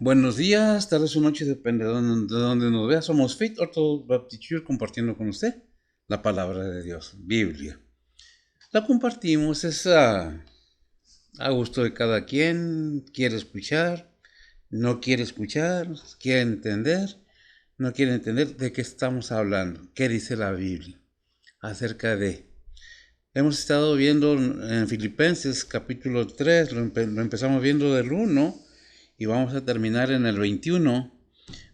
Buenos días, tardes o noches, depende de donde nos vea. Somos Faith Orthodox Baptist Church compartiendo con usted la palabra de Dios, Biblia. La compartimos, es a gusto de cada quien, quiere escuchar, no quiere escuchar, quiere entender, no quiere entender de qué estamos hablando, qué dice la Biblia acerca de. Hemos estado viendo en Filipenses capítulo 3, lo empezamos viendo del 1 y vamos a terminar en el 21.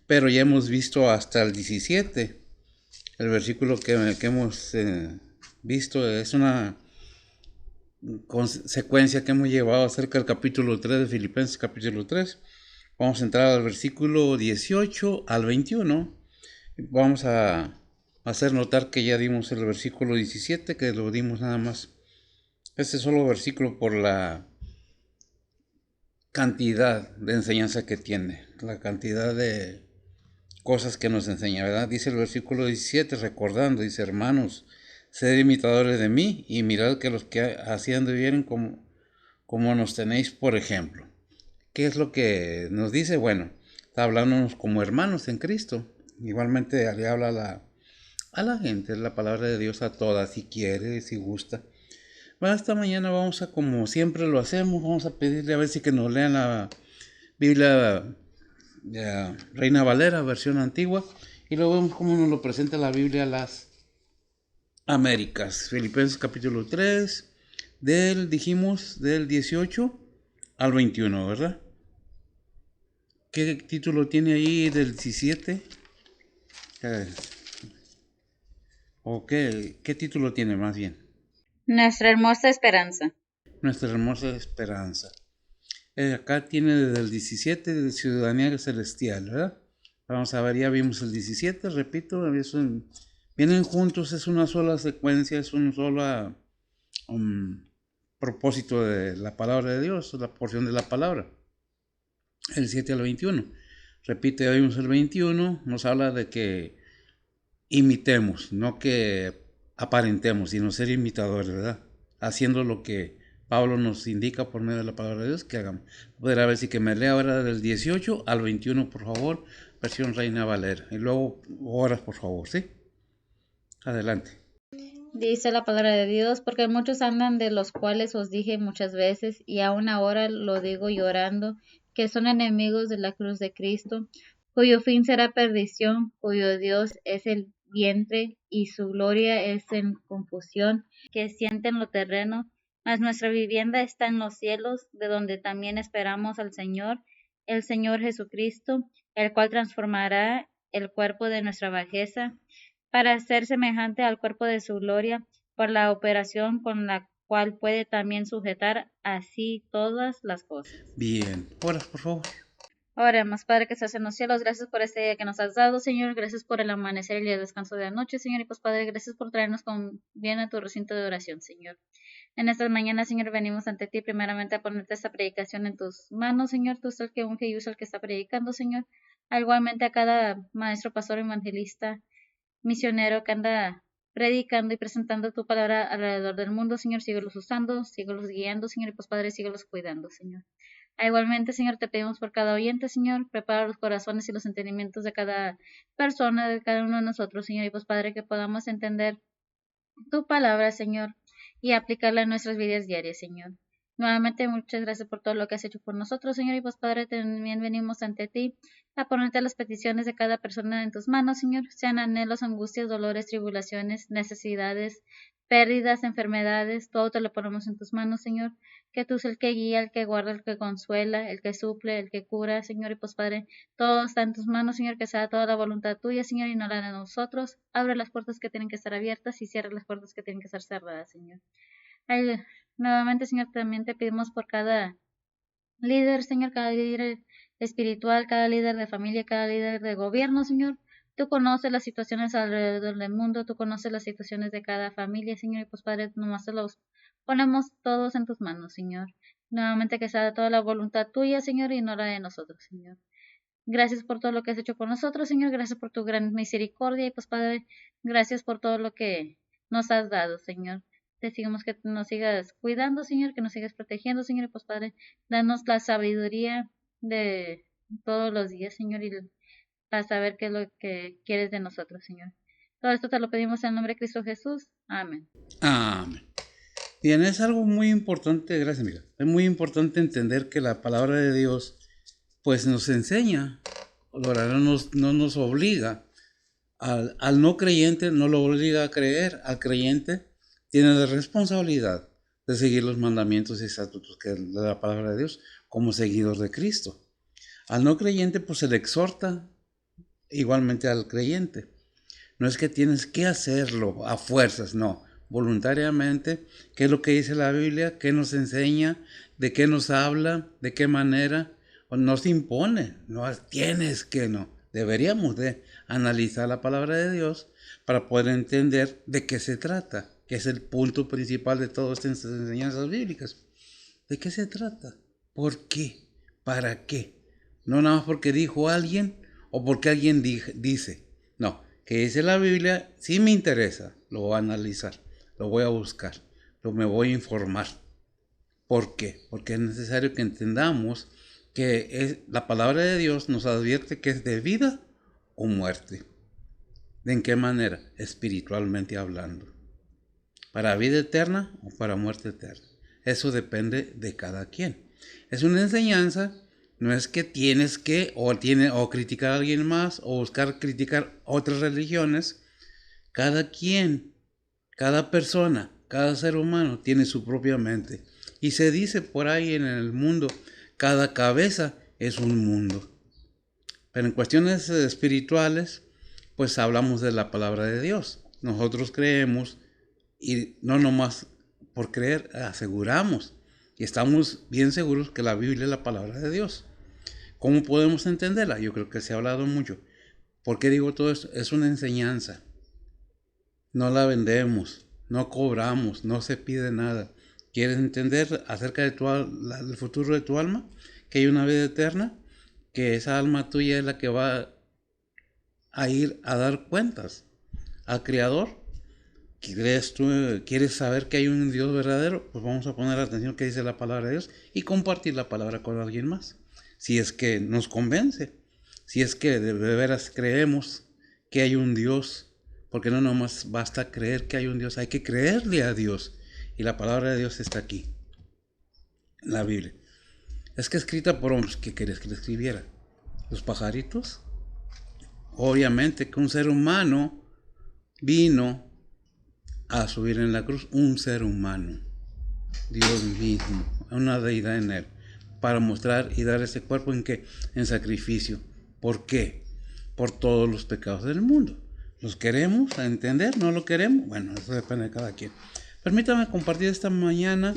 Pero ya hemos visto hasta el 17. El versículo que hemos visto es una secuencia que hemos llevado acerca del capítulo 3 de Filipenses capítulo 3. Vamos a entrar al versículo 18 al 21. Vamos a hacer notar que ya dimos el versículo 17, que lo dimos nada más. Este solo versículo por la cantidad de enseñanza que tiene, la cantidad de cosas que nos enseña, ¿verdad? Dice el versículo 17, recordando, dice, hermanos, sed imitadores de mí y mirad que los que hacían vivieren como nos tenéis por ejemplo. ¿Qué es lo que nos dice? Bueno, está hablándonos como hermanos en Cristo. Igualmente le habla a la gente, la palabra de Dios a todas, si quiere, si gusta. Bueno, esta mañana vamos a, como siempre lo hacemos, vamos a pedirle a ver si que nos lean la Biblia Reina Valera, versión antigua, y luego vemos cómo nos lo presenta la Biblia a las Américas. Filipenses capítulo 3, dijimos, del 18 al 21, ¿verdad? ¿Qué título tiene ahí del 17? ¿O qué título tiene más bien? Nuestra hermosa esperanza. Nuestra hermosa esperanza. Acá tiene desde el 17 de ciudadanía celestial, ¿verdad? Vamos a ver, ya vimos el 17, repito, vienen juntos, es una sola secuencia, es un solo propósito de la palabra de Dios, la porción de la palabra, el 7 al 21. Repito, ya vimos el 21, nos habla de que imitemos, no que aparentemos, sino ser imitadores, ¿verdad? Haciendo lo que Pablo nos indica por medio de la palabra de Dios que hagamos. Podrá ver si que me lea ahora del 18 al 21, por favor, versión Reina Valera. Y luego horas, por favor, ¿sí? Adelante. Dice la palabra de Dios, porque muchos andan de los cuales os dije muchas veces, y aún ahora lo digo llorando, que son enemigos de la cruz de Cristo, cuyo fin será perdición, cuyo Dios es el vientre, y su gloria es en confusión, que sienten lo terreno, mas nuestra vivienda está en los cielos, de donde también esperamos al Señor, el Señor Jesucristo, el cual transformará el cuerpo de nuestra bajeza para ser semejante al cuerpo de su gloria, por la operación con la cual puede también sujetar así todas las cosas. Bien, horas, por favor. Oremos, Padre que estás en los cielos, gracias por este día que nos has dado, Señor, gracias por el amanecer y el descanso de la noche, Señor, y pues Padre, gracias por traernos con bien a tu recinto de oración, Señor. En estas mañanas, Señor, venimos ante ti primeramente a ponerte esta predicación en tus manos, Señor, tú eres el que unge y usa el que está predicando, Señor. Igualmente a cada maestro, pastor, evangelista, misionero que anda predicando y presentando tu palabra alrededor del mundo, Señor, síguelos usando, síguelos guiando, Señor, y pues Padre, síguelos cuidando, Señor. Igualmente, Señor, te pedimos por cada oyente, Señor, prepara los corazones y los entendimientos de cada persona, de cada uno de nosotros, Señor, y pues Padre, que podamos entender tu palabra, Señor, y aplicarla en nuestras vidas diarias, Señor. Nuevamente, muchas gracias por todo lo que has hecho por nosotros, Señor, y pues Padre, también venimos ante ti a ponerte las peticiones de cada persona en tus manos, Señor, sean anhelos, angustias, dolores, tribulaciones, necesidades, pérdidas, enfermedades, todo te lo ponemos en tus manos, Señor, que tú eres el que guía, el que guarda, el que consuela, el que suple, el que cura, Señor, y pues Padre, todo está en tus manos, Señor, que sea toda la voluntad tuya, Señor, y no la de nosotros. Abre las puertas que tienen que estar abiertas y cierra las puertas que tienen que estar cerradas, Señor. Ay, nuevamente, Señor, también te pedimos por cada líder, Señor, cada líder espiritual, cada líder de familia, cada líder de gobierno, Señor. Tú conoces las situaciones alrededor del mundo, tú conoces las situaciones de cada familia, Señor, y pues Padre, nomás te los ponemos todos en tus manos, Señor. Nuevamente que sea toda la voluntad tuya, Señor, y no la de nosotros, Señor. Gracias por todo lo que has hecho por nosotros, Señor. Gracias por tu gran misericordia. Y pues, Padre, gracias por todo lo que nos has dado, Señor. Te decimos que nos sigas cuidando, Señor, que nos sigas protegiendo, Señor. Y pues, Padre, danos la sabiduría de todos los días, Señor, y para saber qué es lo que quieres de nosotros, Señor. Todo esto te lo pedimos en el nombre de Cristo Jesús. Amén. Amén. Bien, es algo muy importante, gracias, amiga. Es muy importante entender que la palabra de Dios, pues nos enseña, ahora no nos obliga. Al no creyente no lo obliga a creer, al creyente tiene la responsabilidad de seguir los mandamientos y estatutos que es la palabra de Dios como seguidor de Cristo. Al no creyente pues se le exhorta igualmente al creyente. No es que tienes que hacerlo a fuerzas, no, voluntariamente. ¿Qué es lo que dice la Biblia? ¿Qué nos enseña? ¿De qué nos habla? ¿De qué manera? Nos impone, no tienes que, no. Deberíamos de analizar la palabra de Dios para poder entender de qué se trata, que es el punto principal de todas estas enseñanzas bíblicas. ¿De qué se trata? ¿Por qué? ¿Para qué? No nada más porque dijo alguien o porque alguien dice. No, que dice la Biblia, sí me interesa, lo voy a analizar, lo voy a buscar, me voy a informar. ¿Por qué? Porque es necesario que entendamos que la palabra de Dios nos advierte que es de vida o muerte. ¿De en qué manera? Espiritualmente hablando. ¿Para vida eterna o para muerte eterna? Eso depende de cada quien. Es una enseñanza, no es que tienes que o criticar a alguien más o buscar criticar otras religiones. Cada quien, cada persona, cada ser humano tiene su propia mente. Y se dice por ahí en el mundo, cada cabeza es un mundo. Pero en cuestiones espirituales, pues hablamos de la palabra de Dios. Nosotros creemos y no nomás por creer, aseguramos y estamos bien seguros que la Biblia es la palabra de Dios. ¿Cómo podemos entenderla? Yo creo que se ha hablado mucho. ¿Por qué digo todo esto? Es una enseñanza. No la vendemos, no cobramos, no se pide nada. ¿Quieres entender acerca de del futuro de tu alma? Que hay una vida eterna, que esa alma tuya es la que va a ir a dar cuentas al Creador. ¿Quieres saber que hay un Dios verdadero? Pues vamos a poner atención a que dice la palabra de Dios y compartir la palabra con alguien más. Si es que nos convence, si es que de veras creemos que hay un Dios, porque no nomás basta creer que hay un Dios, hay que creerle a Dios. Y la palabra de Dios está aquí, en la Biblia. Es que escrita por hombres. ¿Qué querías que le escribiera? ¿Los pajaritos? Obviamente que un ser humano vino a subir en la cruz, un ser humano, Dios mismo, una deidad en él, para mostrar y dar ese cuerpo en sacrificio. ¿Por qué? Por todos los pecados del mundo. ¿Los queremos entender? ¿No lo queremos? Bueno, eso depende de cada quien. Permítame compartir esta mañana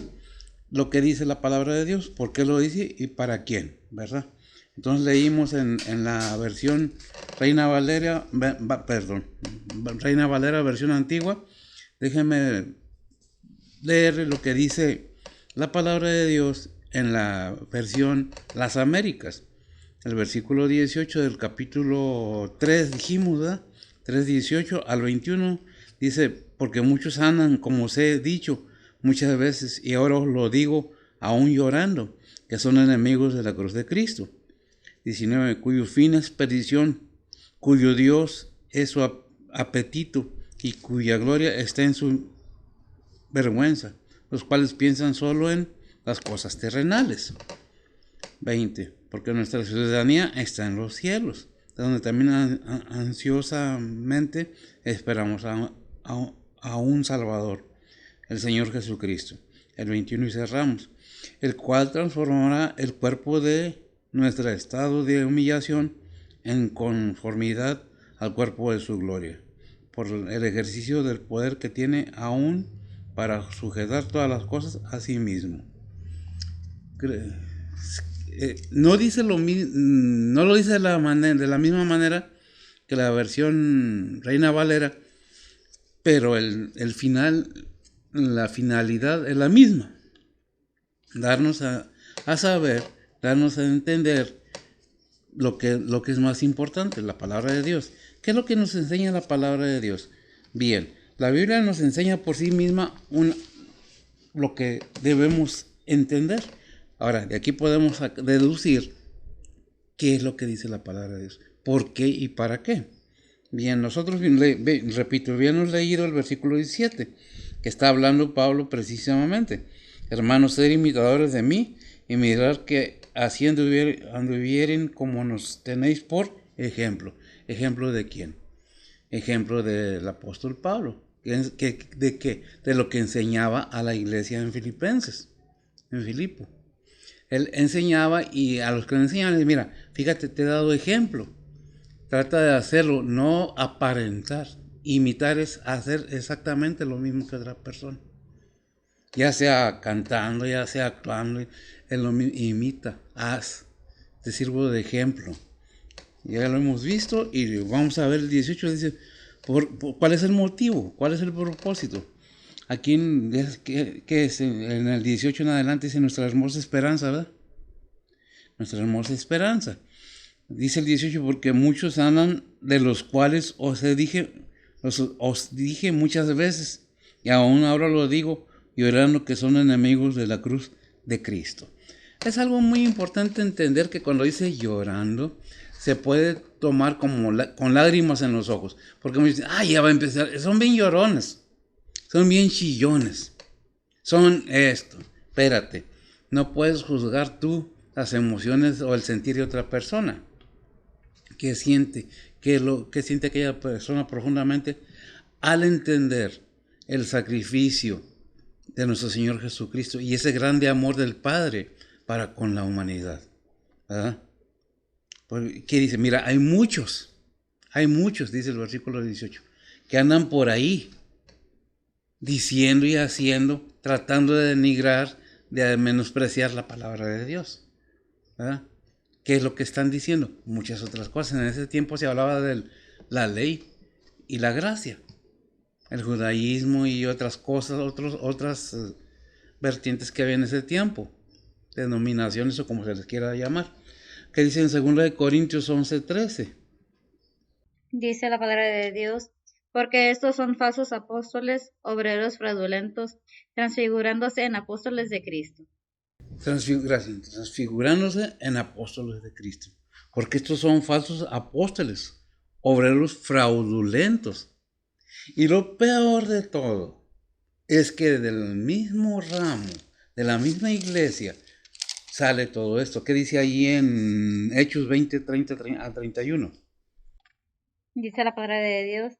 lo que dice la palabra de Dios, por qué lo dice y para quién, ¿verdad? Entonces leímos en la versión Reina Valera, Reina Valera versión antigua. Déjenme leer lo que dice la palabra de Dios en la versión Las Américas. El versículo 18 del capítulo 3, dijimos, ¿verdad? 3:18 al 21, dice, porque muchos andan, como os he dicho muchas veces, y ahora os lo digo aún llorando, que son enemigos de la cruz de Cristo. 19, cuyo fin es perdición, cuyo Dios es su apetito, y cuya gloria está en su vergüenza, los cuales piensan solo en las cosas terrenales. 20, porque nuestra ciudadanía está en los cielos, donde también ansiosamente esperamos a un Salvador, el Señor Jesucristo. El 21 y cerramos, el cual transformará el cuerpo de nuestro estado de humillación en conformidad al cuerpo de su gloria, por el ejercicio del poder que tiene aún para sujetar todas las cosas a sí mismo. No dice no lo dice de la misma manera que la versión Reina Valera, pero el final, la finalidad es la misma. Darnos a saber, darnos a entender lo que es más importante, la palabra de Dios. ¿Qué es lo que nos enseña la palabra de Dios? Bien, la Biblia nos enseña por sí misma lo que debemos entender. Ahora, de aquí podemos deducir ¿Qué es lo que dice la palabra de Dios? ¿Por qué y para qué? Bien, nosotros, repito, habíamos leído el versículo 17, que está hablando Pablo precisamente. Hermanos, ser imitadores de mí y mirar que así anduvieren como nos tenéis por ejemplo. ¿Ejemplo de quién? Ejemplo del apóstol Pablo. ¿De qué? De lo que enseñaba a la iglesia en Filipenses, en Filipo. Él enseñaba y a los que le enseñaban, mira, fíjate, te he dado ejemplo. Trata de hacerlo, no aparentar. Imitar es hacer exactamente lo mismo que otra persona. Ya sea cantando, ya sea actuando, él lo imita, haz. Te sirvo de ejemplo. Ya lo hemos visto y vamos a ver el 18, dice, ¿cuál es el motivo? ¿Cuál es el propósito? Aquí que es en el 18 en adelante dice nuestra hermosa esperanza, ¿verdad? Nuestra hermosa esperanza. Dice el 18, porque muchos andan, de los cuales os dije muchas veces, y aún ahora lo digo, llorando que son enemigos de la cruz de Cristo. Es algo muy importante entender que cuando dice llorando, se puede tomar como con lágrimas en los ojos. Porque me dicen, ya va a empezar, son bien llorones, son bien chillones, son esto. Espérate, no puedes juzgar tú las emociones o el sentir de otra persona. ¿Qué siente? ¿Qué siente aquella persona profundamente al entender el sacrificio de nuestro Señor Jesucristo y ese grande amor del Padre para con la humanidad? ¿Verdad? ¿Qué dice? Mira, hay muchos, dice el versículo 18, que andan por ahí diciendo y haciendo, tratando de denigrar, de menospreciar la palabra de Dios. ¿Verdad? ¿Qué es lo que están diciendo? Muchas otras cosas. En ese tiempo se hablaba de la ley y la gracia, el judaísmo y otras cosas, otras vertientes que había en ese tiempo, denominaciones o como se les quiera llamar. ¿Qué dice en 2 Corintios 11:13? Dice la palabra de Dios, porque estos son falsos apóstoles, obreros fraudulentos, transfigurándose en apóstoles de Cristo. Transfigurándose en apóstoles de Cristo. Porque estos son falsos apóstoles, obreros fraudulentos. Y lo peor de todo es que del mismo ramo, de la misma iglesia, sale todo esto. ¿Qué dice ahí en Hechos 20, 30 a 31? Dice la palabra de Dios,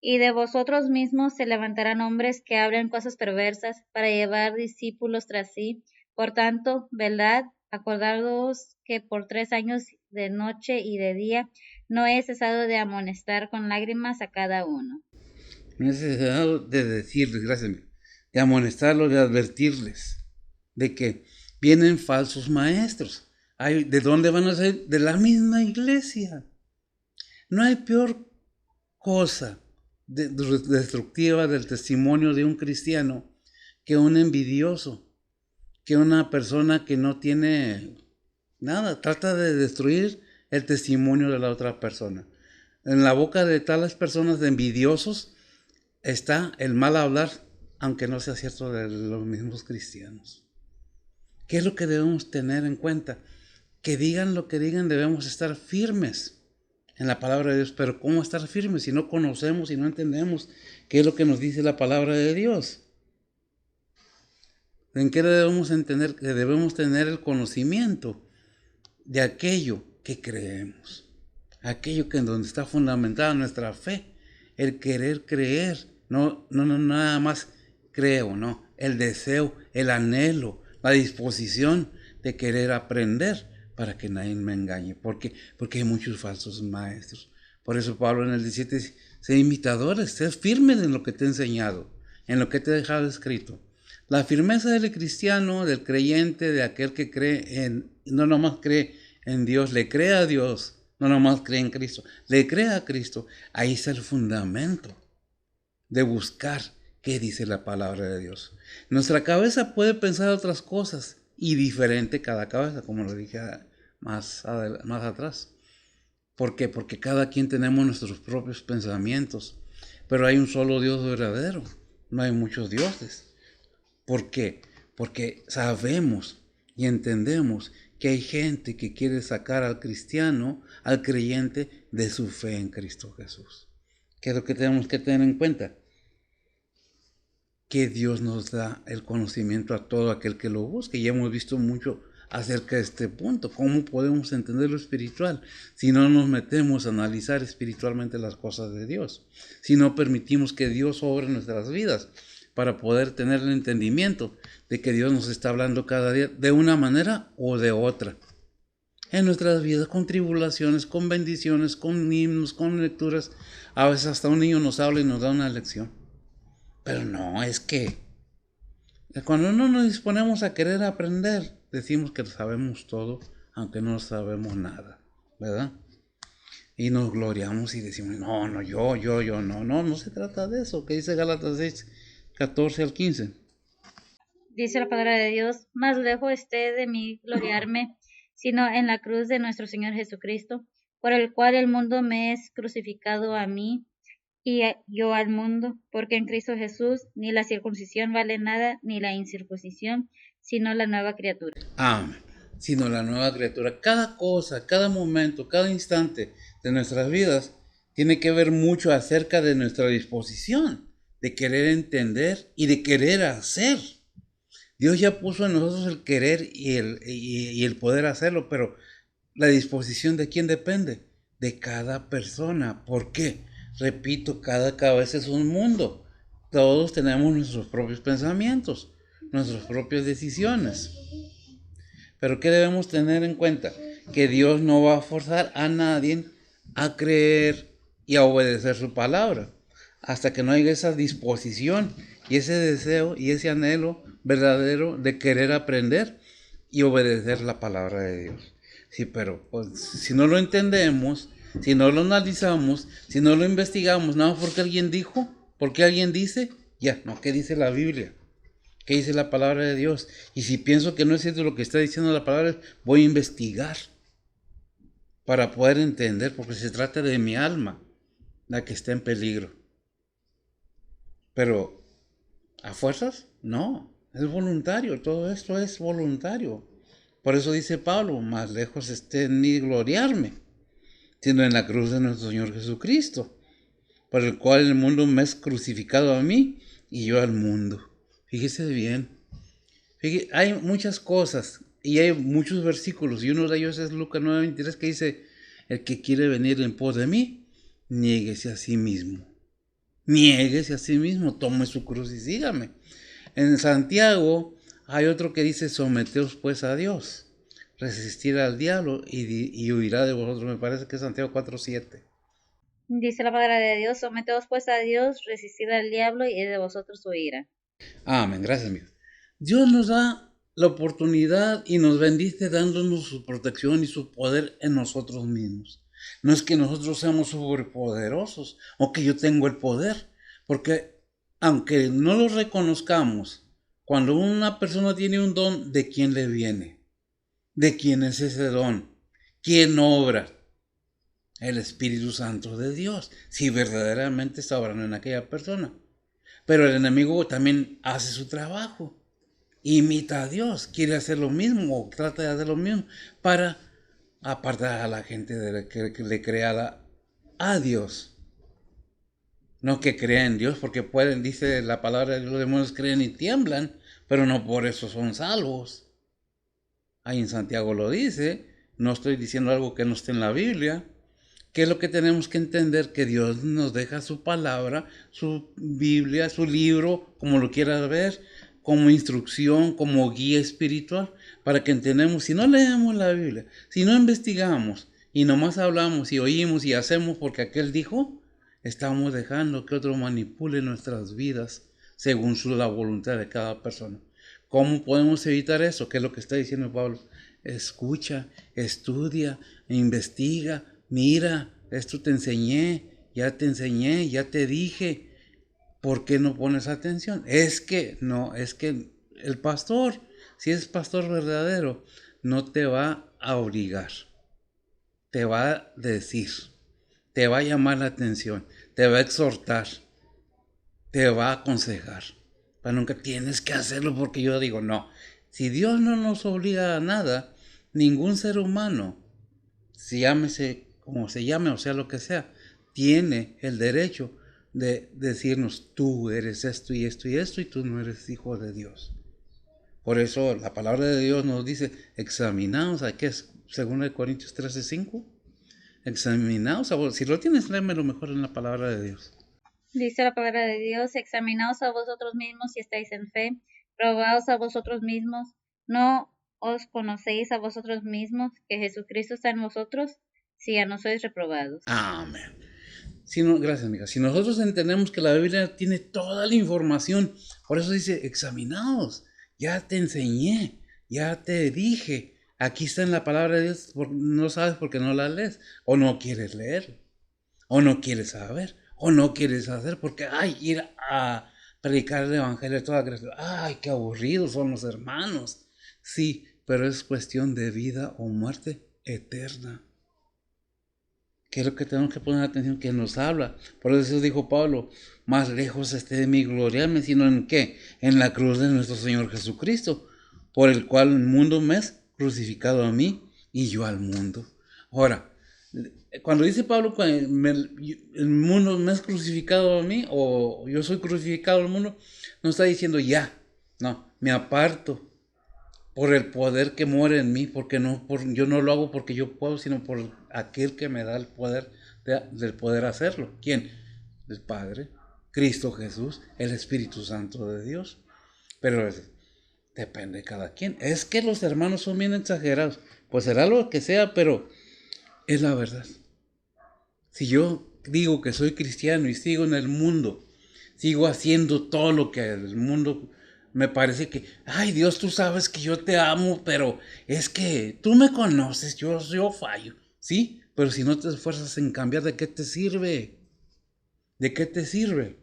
y de vosotros mismos se levantarán hombres que hablen cosas perversas para llevar discípulos tras sí. Por tanto, velad, acordaos que por 3 años de noche y de día no he cesado de amonestar con lágrimas a cada uno. No he cesado de decirles, gracias, de amonestarlos, de advertirles de que vienen falsos maestros. ¿De dónde van a ser? De la misma iglesia. No hay peor cosa destructiva del testimonio de un cristiano que un envidioso, que una persona que no tiene nada, trata de destruir el testimonio de la otra persona. En la boca de tales personas de envidiosos está el mal hablar, aunque no sea cierto de los mismos cristianos. ¿Qué es lo que debemos tener en cuenta? Que digan lo que digan, debemos estar firmes en la palabra de Dios. Pero ¿cómo estar firmes si no conocemos y no entendemos qué es lo que nos dice la palabra de Dios? ¿En qué debemos entender? Que debemos tener el conocimiento de aquello que creemos, aquello que en donde está fundamentada nuestra fe, el querer creer, no nada más creo, no, el deseo, el anhelo, la disposición de querer aprender para que nadie me engañe, porque hay muchos falsos maestros. Por eso Pablo en el 17 dice, sé imitadores, sé firmes en lo que te he enseñado, en lo que te he dejado escrito. La firmeza del cristiano, del creyente, de aquel que cree no nomás cree en Dios, le cree a Dios, no nomás cree en Cristo, le cree a Cristo. Ahí está el fundamento de buscar qué dice la palabra de Dios. Nuestra cabeza puede pensar otras cosas y diferente cada cabeza, como lo dije más atrás. ¿Por qué? Porque cada quien tenemos nuestros propios pensamientos, pero hay un solo Dios verdadero, no hay muchos dioses. ¿Por qué? Porque sabemos y entendemos que hay gente que quiere sacar al cristiano, al creyente, de su fe en Cristo Jesús. ¿Qué es lo que tenemos que tener en cuenta? Que Dios nos da el conocimiento a todo aquel que lo busque. Ya hemos visto mucho acerca de este punto. ¿Cómo podemos entender lo espiritual si no nos metemos a analizar espiritualmente las cosas de Dios? Si no permitimos que Dios obre en nuestras vidas para poder tener el entendimiento de que Dios nos está hablando cada día de una manera o de otra. En nuestras vidas, con tribulaciones, con bendiciones, con himnos, con lecturas. A veces hasta un niño nos habla y nos da una lección. Pero no, es que cuando no nos disponemos a querer aprender, decimos que sabemos todo, aunque no sabemos nada, ¿verdad? Y nos gloriamos y decimos, no, yo, no se trata de eso, que dice Gálatas 6, 14 al 15. Dice la palabra de Dios, más lejos esté de mí gloriarme, sino en la cruz de nuestro Señor Jesucristo, por el cual el mundo me es crucificado a mí, y yo al mundo, porque en Cristo Jesús ni la circuncisión vale nada, ni la incircuncisión, sino la nueva criatura. Amén. Sino la nueva criatura. Cada cosa, cada momento, cada instante de nuestras vidas tiene que ver mucho acerca de nuestra disposición, de querer entender y de querer hacer. Dios ya puso en nosotros el querer y el poder hacerlo, pero la disposición de quién depende, de cada persona. ¿Por qué? Repito, cada cabeza es un mundo. Todos tenemos nuestros propios pensamientos, nuestras propias decisiones. Pero ¿qué debemos tener en cuenta? Que Dios no va a forzar a nadie a creer y a obedecer su palabra, hasta que no haya esa disposición y ese deseo y ese anhelo verdadero de querer aprender y obedecer la palabra de Dios. Sí, pero pues, si no lo entendemos, si no lo analizamos, si no lo investigamos, nada más porque alguien dijo, porque alguien dice, ya, no, ¿qué dice la Biblia? ¿Qué dice la palabra de Dios? Y si pienso que no es cierto lo que está diciendo la palabra, voy a investigar para poder entender, porque se trata de mi alma, la que está en peligro. Pero, ¿a fuerzas? No, es voluntario, todo esto es voluntario. Por eso dice Pablo, más lejos esté en mí gloriarme, sino en la cruz de nuestro Señor Jesucristo, por el cual el mundo me es crucificado a mí y yo al mundo. Fíjese bien, hay muchas cosas y hay muchos versículos, y uno de ellos es Lucas 9:23, que dice, el que quiere venir en pos de mí, niéguese a sí mismo. Niéguese a sí mismo, tome su cruz y sígame. En Santiago hay otro que dice, someteos pues a Dios, resistir al diablo y huirá de vosotros. Me parece que es Santiago 4:7. Dice la palabra de Dios, someteos pues a Dios, resistid al diablo y de vosotros huirá. Amén, gracias, amigo. Dios nos da la oportunidad y nos bendice dándonos su protección y su poder en nosotros mismos. No es que nosotros seamos sobrepoderosos o que yo tengo el poder, porque aunque no lo reconozcamos, cuando una persona tiene un don, ¿de quién le viene? ¿De quién es ese don? ¿Quién obra? El Espíritu Santo de Dios, si verdaderamente está obrando en aquella persona. Pero el enemigo también hace su trabajo. Imita a Dios, quiere hacer lo mismo o trata de hacer lo mismo para apartar a la gente de que le crea a Dios. No que crea en Dios, porque pueden, dice la palabra de los demonios, creen y tiemblan, pero no por eso son salvos. Ahí en Santiago lo dice, no estoy diciendo algo que no esté en la Biblia. ¿Qué es lo que tenemos que entender? Que Dios nos deja su palabra, su Biblia, su libro, como lo quieras ver, como instrucción, como guía espiritual, para que entendamos. Si no leemos la Biblia, si no investigamos y nomás hablamos y oímos y hacemos porque aquel dijo, estamos dejando que otro manipule nuestras vidas según la voluntad de cada persona. ¿Cómo podemos evitar eso? ¿Qué es lo que está diciendo Pablo? Escucha, estudia, investiga, mira, esto te enseñé, ya te dije. ¿Por qué no pones atención? Es que el pastor, si es pastor verdadero, no te va a obligar. Te va a decir, te va a llamar la atención, te va a exhortar, te va a aconsejar. Pero nunca tienes que hacerlo porque yo digo, no. Si Dios no nos obliga a nada, Ningún ser humano, si llámese como se llame, o sea lo que sea, tiene el derecho de decirnos, tú eres esto y esto y esto, y tú no eres hijo de Dios. Por eso la palabra de Dios nos dice, examinaos, ¿a qué es? Según el Corintios 13:5. Examinaos, si lo tienes, léemelo mejor en la palabra de Dios. Dice la palabra de Dios, examinaos a vosotros mismos si estáis en fe, probaos a vosotros mismos, ¿no os conocéis a vosotros mismos que Jesucristo está en vosotros, si ya no sois reprobados? Amén. Gracias, amiga. Si nosotros entendemos que la Biblia tiene toda la información, por eso dice, examinaos, ya te enseñé, ya te dije, aquí está en la palabra de Dios, no sabes porque no la lees, o no quieres leer, o no quieres saber, o no quieres hacer, porque, ir a predicar el evangelio de toda gracia, qué aburridos son los hermanos. Sí, pero es cuestión de vida o muerte eterna. Que es lo que tenemos que poner atención, que nos habla. Por eso dijo Pablo, más lejos esté de mí gloriarme, sino en qué, en la cruz de nuestro Señor Jesucristo, por el cual el mundo me es crucificado a mí y yo al mundo. Ahora, cuando dice Pablo, el mundo me es crucificado a mí, o yo soy crucificado al mundo, no está diciendo ya, no, me aparto por el poder que mora en mí, porque yo no lo hago porque yo puedo, sino por aquel que me da el poder del poder hacerlo. ¿Quién? El Padre, Cristo Jesús, el Espíritu Santo de Dios. Pero depende de cada quien. Es que los hermanos son bien exagerados. Pues será lo que sea, pero es la verdad. Si yo digo que soy cristiano y sigo en el mundo, sigo haciendo todo lo que el mundo me parece que, Dios, tú sabes que yo te amo, pero es que tú me conoces, yo fallo, ¿sí? Pero si no te esfuerzas en cambiar, ¿de qué te sirve? ¿De qué te sirve?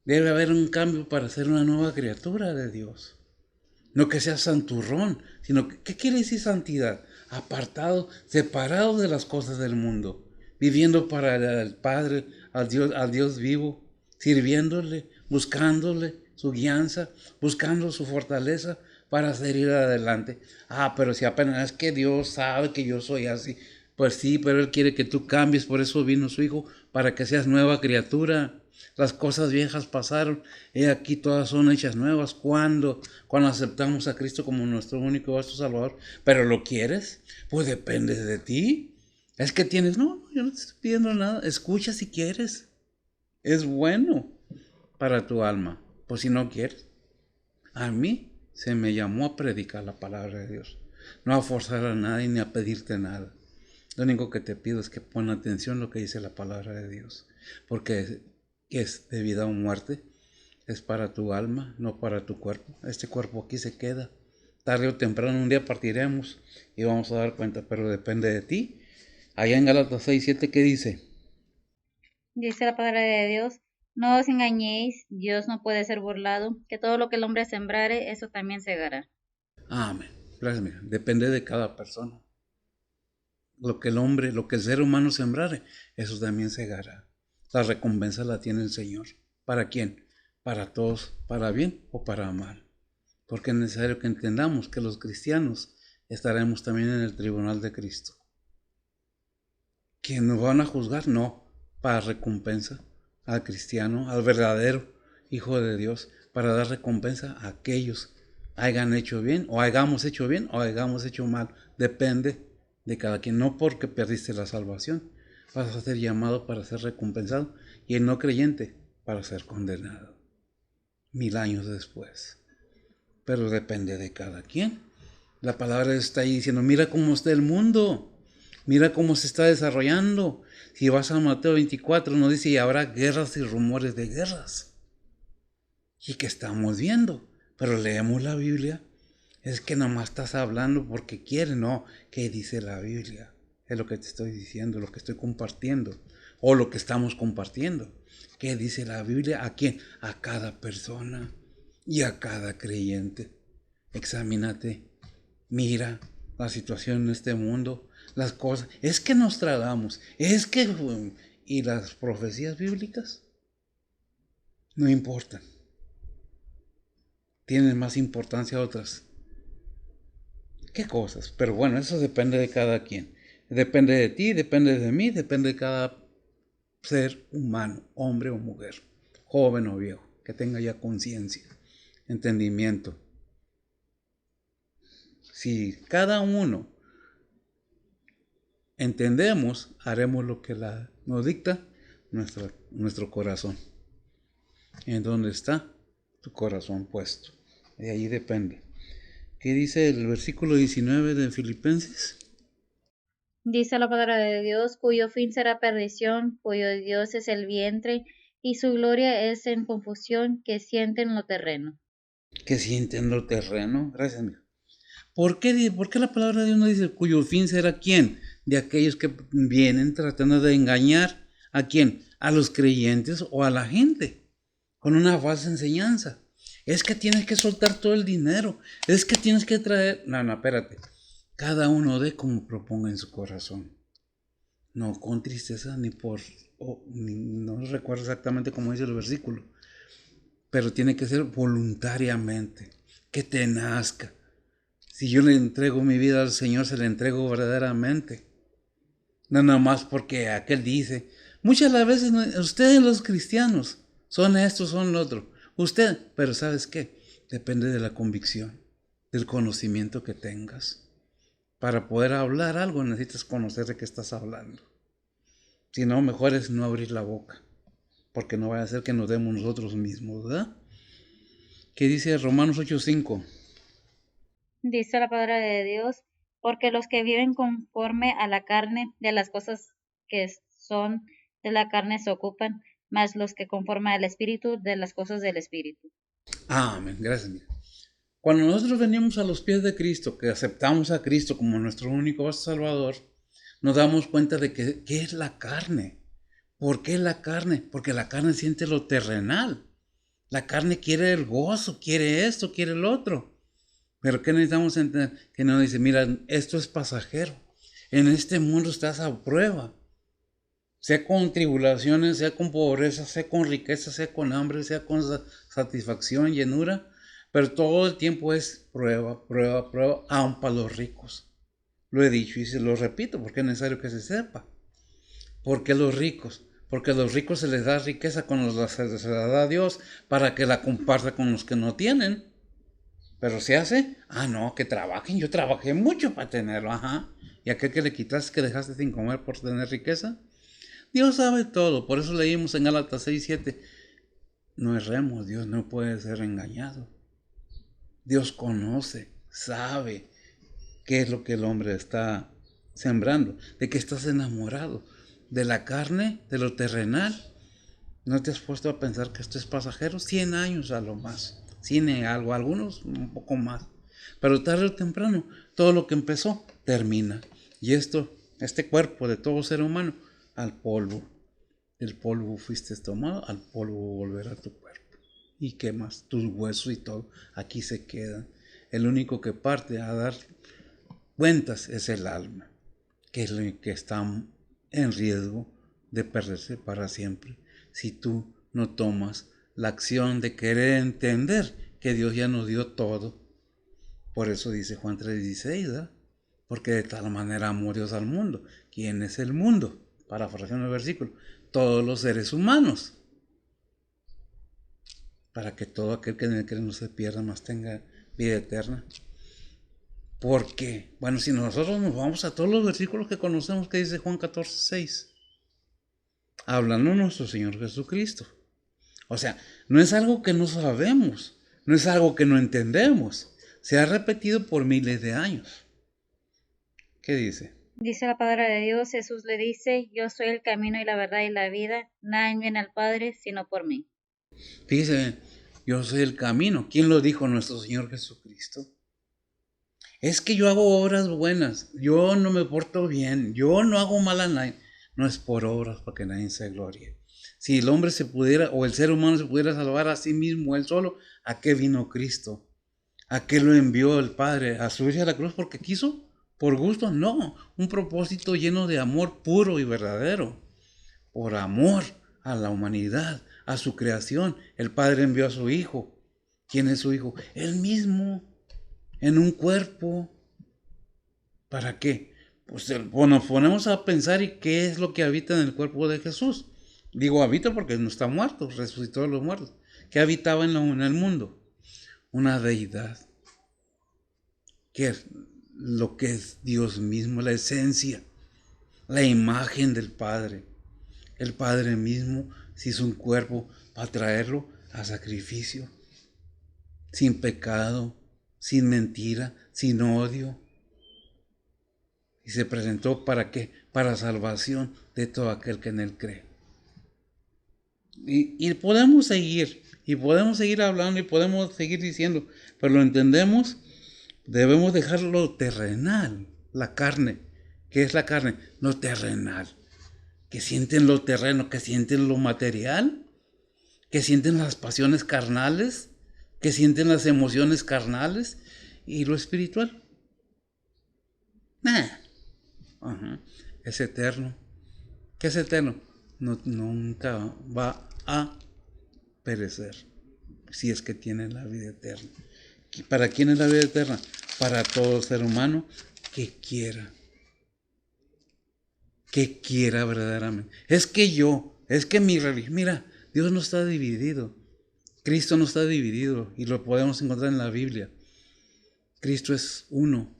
Debe haber un cambio para ser una nueva criatura de Dios. No que seas santurrón, sino que, ¿qué quiere decir santidad? Apartado, separado de las cosas del mundo, viviendo para el Padre, al Dios vivo, sirviéndole, buscándole su guianza, buscando su fortaleza para seguir adelante. Pero si apenas es que Dios sabe que yo soy así, pues sí, pero Él quiere que tú cambies, por eso vino su Hijo, para que seas nueva criatura. Las cosas viejas pasaron, y aquí todas son hechas nuevas. Cuando aceptamos a Cristo como nuestro único y vasto Salvador. ¿Pero lo quieres? Pues depende de ti. Es que no, yo no te estoy pidiendo nada. Escucha si quieres. Es bueno para tu alma. Pues si no quieres. A mí se me llamó a predicar la palabra de Dios. No a forzar a nadie ni a pedirte nada. Lo único que te pido es que pon atención a lo que dice la palabra de Dios. Porque es de vida o muerte. Es para tu alma, no para tu cuerpo. Este cuerpo aquí se queda. Tarde o temprano un día partiremos y vamos a dar cuenta, pero depende de ti. Allá en Gálatas 6:7, ¿qué dice? Dice la palabra de Dios, no os engañéis, Dios no puede ser burlado, que todo lo que el hombre sembrare, eso también segará. Amén. Gracias, mira. Depende de cada persona. Lo que el ser humano sembrare, eso también segará. La recompensa la tiene el Señor. ¿Para quién? Para todos, para bien o para mal. Porque es necesario que entendamos que los cristianos estaremos también en el tribunal de Cristo. ¿Que nos van a juzgar? No, para recompensa al cristiano, al verdadero Hijo de Dios, para dar recompensa a aquellos hayan hecho bien, o hayamos hecho bien, o hayamos hecho mal. Depende de cada quien, no porque perdiste la salvación. Vas a ser llamado para ser recompensado, y el no creyente para ser condenado 1000 años después. Pero depende de cada quien. La palabra está ahí diciendo, mira cómo está el mundo, mira cómo se está desarrollando. Si vas a Mateo 24, nos dice, y habrá guerras y rumores de guerras. ¿Y qué estamos viendo? Pero leemos la Biblia. Es que nomás estás hablando porque quieres, no. ¿Qué dice la Biblia? Es lo que te estoy diciendo, lo que estoy compartiendo, o lo que estamos compartiendo. ¿Qué dice la Biblia? ¿A quién? A cada persona y a cada creyente. Examínate, mira la situación en este mundo, las cosas. Es que nos tragamos, y las profecías bíblicas no importan. Tienen más importancia otras ¿Qué cosas? Pero bueno, eso depende de cada quien. Depende de ti, depende de mí, depende de cada ser humano, hombre o mujer, joven o viejo, que tenga ya conciencia, entendimiento. Si cada uno entendemos, haremos lo que nos dicta nuestro corazón. ¿En dónde está tu corazón puesto? De ahí depende. ¿Qué dice el versículo 19 de Filipenses? Dice la palabra de Dios, cuyo fin será perdición, cuyo Dios es el vientre, y su gloria es en confusión que sienten lo terreno. ¿Qué sienten lo terreno? Gracias, amigo. ¿Por qué la palabra de Dios no dice cuyo fin será quién? De aquellos que vienen tratando de engañar a quién, a los creyentes o a la gente, con una falsa enseñanza. Es que tienes que soltar todo el dinero, es que tienes que traer... No, espérate. Cada uno dé como proponga en su corazón. No con tristeza ni por... no recuerdo exactamente cómo dice el versículo, pero tiene que ser voluntariamente, que te nazca. Si yo le entrego mi vida al Señor, se la entrego verdaderamente. No nada más porque aquel dice. Muchas de las veces ustedes los cristianos son esto, son lo otro. Usted, pero ¿sabes qué? Depende de la convicción, del conocimiento que tengas. Para poder hablar algo necesitas conocer de qué estás hablando. Si no, mejor es no abrir la boca, porque no vaya a ser que nos demos nosotros mismos, ¿verdad? ¿Qué dice Romanos 8:5? Dice la palabra de Dios, porque los que viven conforme a la carne, de las cosas que son de la carne se ocupan, mas los que conforme al Espíritu, de las cosas del Espíritu. Amén, gracias. Cuando nosotros venimos a los pies de Cristo, que aceptamos a Cristo como nuestro único Salvador, nos damos cuenta de que ¿qué es la carne? ¿Por qué la carne? Porque la carne siente lo terrenal. La carne quiere el gozo, quiere esto, quiere el otro. Pero ¿qué necesitamos entender? Que nos dice, mira, esto es pasajero. En este mundo estás a prueba. Sea con tribulaciones, sea con pobreza, sea con riqueza, sea con hambre, sea con satisfacción, llenura. Pero todo el tiempo es prueba, prueba, prueba, aun para los ricos. Lo he dicho y se lo repito porque es necesario que se sepa. ¿Por qué los ricos? Porque a los ricos se les da riqueza cuando se les da Dios para que la comparta con los que no tienen. Pero se hace, no, que trabajen. Yo trabajé mucho para tenerlo, ajá. ¿Y aquel que le quitaste, que dejaste sin comer por tener riqueza? Dios sabe todo. Por eso leímos en Gálatas 6:7. No erremos, Dios no puede ser engañado. Dios conoce, sabe qué es lo que el hombre está sembrando, de que estás enamorado, de la carne, de lo terrenal. ¿No te has puesto a pensar que esto es pasajero? 100 años a lo más, 100 y algo, algunos un poco más. Pero tarde o temprano, todo lo que empezó termina. Y este cuerpo de todo ser humano, al polvo. Del polvo fuiste tomado, al polvo volverá tu cuerpo. ¿Y qué más? Tus huesos y todo, aquí se quedan. El único que parte a dar cuentas es el alma, que es el que está en riesgo de perderse para siempre. Si tú no tomas la acción de querer entender que Dios ya nos dio todo. Por eso dice Juan 3:16, ¿verdad? Porque de tal manera amó Dios al mundo. ¿Quién es el mundo? Parafraseando el versículo. Todos los seres humanos. Para que todo aquel que en él cree no se pierda, más tenga vida eterna. ¿Por qué? Bueno, si nosotros nos vamos a todos los versículos que conocemos que dice Juan 14:6. Hablando nuestro Señor Jesucristo. O sea, no es algo que no sabemos, no es algo que no entendemos. Se ha repetido por miles de años. ¿Qué dice? Dice la palabra de Dios, Jesús le dice, yo soy el camino y la verdad y la vida, nadie viene al Padre sino por mí. Fíjese, yo soy el camino. ¿Quién lo dijo? Nuestro Señor Jesucristo. Es que yo hago obras buenas, yo no me porto bien, yo no hago mal a nadie. No es por obras para que nadie se glorie. Si el hombre se pudiera, o el ser humano se pudiera salvar a sí mismo, él solo, ¿a qué vino Cristo? ¿A qué lo envió el Padre? ¿A subirse a la cruz porque quiso? ¿Por gusto? No, un propósito lleno de amor puro y verdadero. Por amor a la humanidad, a su creación, el Padre envió a su Hijo. ¿Quién es su Hijo? Él mismo, en un cuerpo. ¿Para qué? Pues nos ponemos a pensar y qué es lo que habita en el cuerpo de Jesús. Digo habita porque no está muerto, resucitó de los muertos. ¿Qué habitaba en el mundo? Una deidad, que es lo que es Dios mismo, la esencia, la imagen del Padre. El Padre mismo se hizo un cuerpo para traerlo a sacrificio, sin pecado, sin mentira, sin odio. Y se presentó ¿para qué? Para salvación de todo aquel que en él cree. Y podemos seguir hablando y podemos seguir diciendo, pero lo entendemos, debemos dejar lo terrenal, la carne. ¿Qué es la carne? Lo terrenal. Que sienten lo terreno, que sienten lo material, que sienten las pasiones carnales, que sienten las emociones carnales y lo espiritual. Nah. Ajá. Es eterno. ¿Qué es eterno? No, nunca va a perecer, si es que tiene la vida eterna. ¿Para quién es la vida eterna? Para todo ser humano que quiera verdaderamente. Es que mi religión, mira, Dios no está dividido, Cristo no está dividido y lo podemos encontrar en la Biblia. Cristo es uno.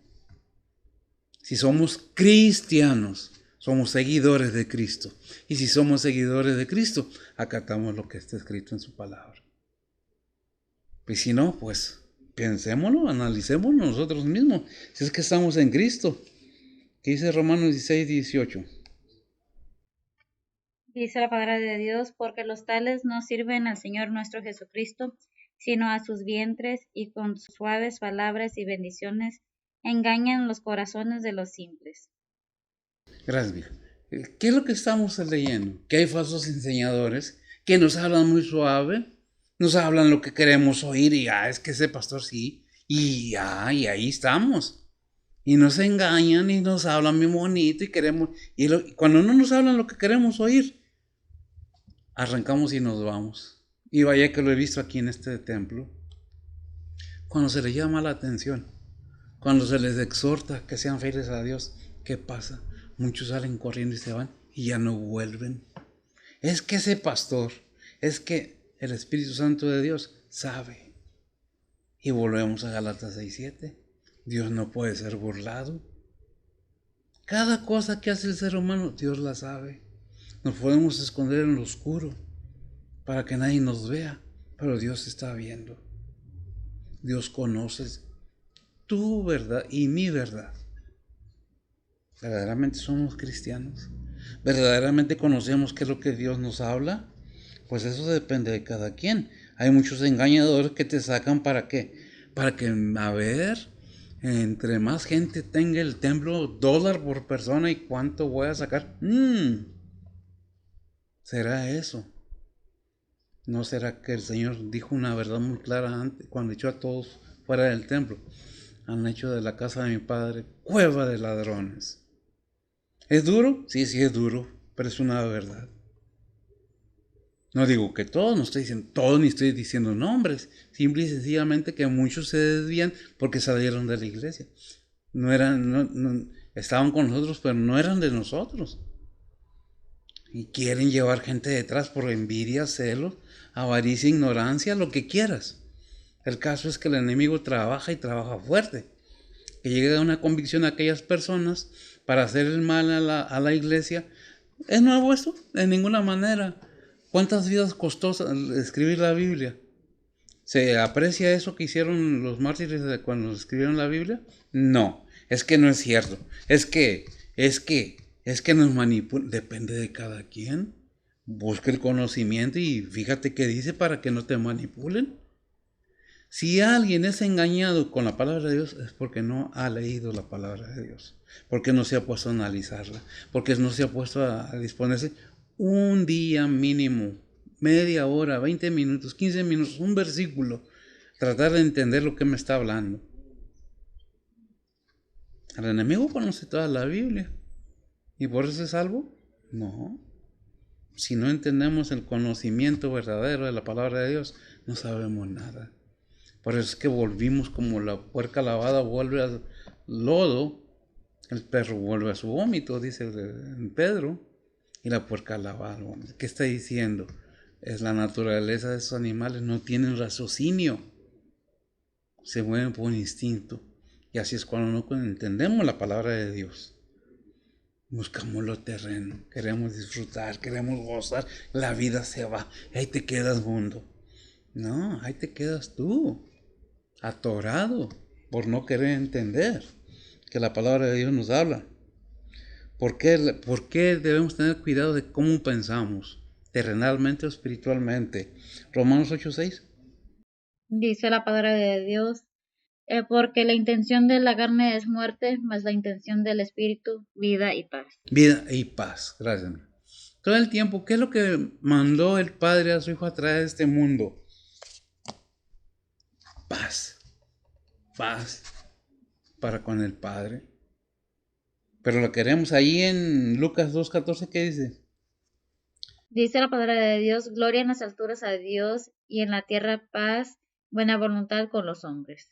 Si somos cristianos, somos seguidores de Cristo. Y si somos seguidores de Cristo, acatamos lo que está escrito en su palabra. Y si no, pues pensémoslo, analicémoslo nosotros mismos. Si es que estamos en Cristo. ¿Qué dice Romanos 16, 18? Dice la palabra de Dios, porque los tales no sirven al Señor nuestro Jesucristo, sino a sus vientres, y con suaves palabras y bendiciones engañan los corazones de los simples. Gracias, vieja. ¿Qué es lo que estamos leyendo? Que hay falsos enseñadores que nos hablan muy suave, nos hablan lo que queremos oír y es que ese pastor sí, y ahí estamos. Y nos engañan y nos hablan muy bonito y queremos, cuando no nos hablan lo que queremos oír, arrancamos y nos vamos. Y vaya que lo he visto aquí en este templo. Cuando se les llama la atención, cuando se les exhorta que sean fieles a Dios, ¿qué pasa? Muchos salen corriendo y se van y ya no vuelven. Es que ese pastor, es que el Espíritu Santo de Dios sabe. Y volvemos a Gálatas 6:7. Dios no puede ser burlado. Cada cosa que hace el ser humano, Dios la sabe. Nos podemos esconder en lo oscuro para que nadie nos vea, pero Dios está viendo. Dios conoce tu verdad y mi verdad. ¿Verdaderamente somos cristianos? ¿Verdaderamente conocemos qué es lo que Dios nos habla? Pues eso depende de cada quien. Hay muchos engañadores que te sacan ¿para qué? Para que, a ver, entre más gente tenga el templo, $1 por persona y cuánto voy a sacar. ¿Será eso? ¿No será que el Señor dijo una verdad muy clara antes, cuando echó a todos fuera del templo? Han hecho de la casa de mi padre cueva de ladrones. ¿Es duro? Sí, es duro, pero es una verdad. No digo que todos, no estoy diciendo todos ni estoy diciendo nombres. Simple y sencillamente que muchos se desvían porque salieron de la iglesia. Estaban con nosotros, pero no eran de nosotros. Y quieren llevar gente detrás por envidia, celos, avaricia, ignorancia, lo que quieras. El caso es que el enemigo trabaja y trabaja fuerte. Que llegue a una convicción a aquellas personas para hacer el mal a la iglesia. ¿Es nuevo esto? De ninguna manera. ¿Cuántas vidas costó escribir la Biblia? ¿Se aprecia eso que hicieron los mártires cuando escribieron la Biblia? No, es que no es cierto. Es que nos manipulan. Depende de cada quien. Busca el conocimiento y fíjate qué dice para que no te manipulen. Si alguien es engañado con la palabra de Dios es porque no ha leído la palabra de Dios, porque no se ha puesto a analizarla, porque no se ha puesto a disponerse un día mínimo, media hora, 20 minutos, 15 minutos, un versículo, tratar de entender lo que me está hablando. El enemigo conoce toda la Biblia y por eso es salvo. No. Si no entendemos el conocimiento verdadero de la palabra de Dios, no sabemos nada. Por eso es que volvimos como la puerca lavada vuelve al lodo. El perro vuelve a su vómito, dice Pedro, y la puerca lava al vómito. ¿Qué está diciendo? Es la naturaleza de esos animales, no tienen raciocinio, se mueven por instinto. Y así es cuando no entendemos la palabra de Dios. Buscamos lo terreno, queremos disfrutar, queremos gozar, la vida se va, y ahí te quedas, mundo. No, ahí te quedas tú, atorado por no querer entender que la palabra de Dios nos habla. ¿Por qué debemos tener cuidado de cómo pensamos, terrenalmente o espiritualmente? Romanos 8:6. Dice la palabra de Dios, porque la intención de la carne es muerte, mas la intención del espíritu, vida y paz. Vida y paz, gracias. Todo el tiempo, ¿qué es lo que mandó el Padre a su Hijo a traer a este mundo? Paz, paz para con el Padre. Pero lo queremos ahí en Lucas 2:14, ¿qué dice? Dice la palabra de Dios, gloria en las alturas a Dios y en la tierra paz, buena voluntad con los hombres.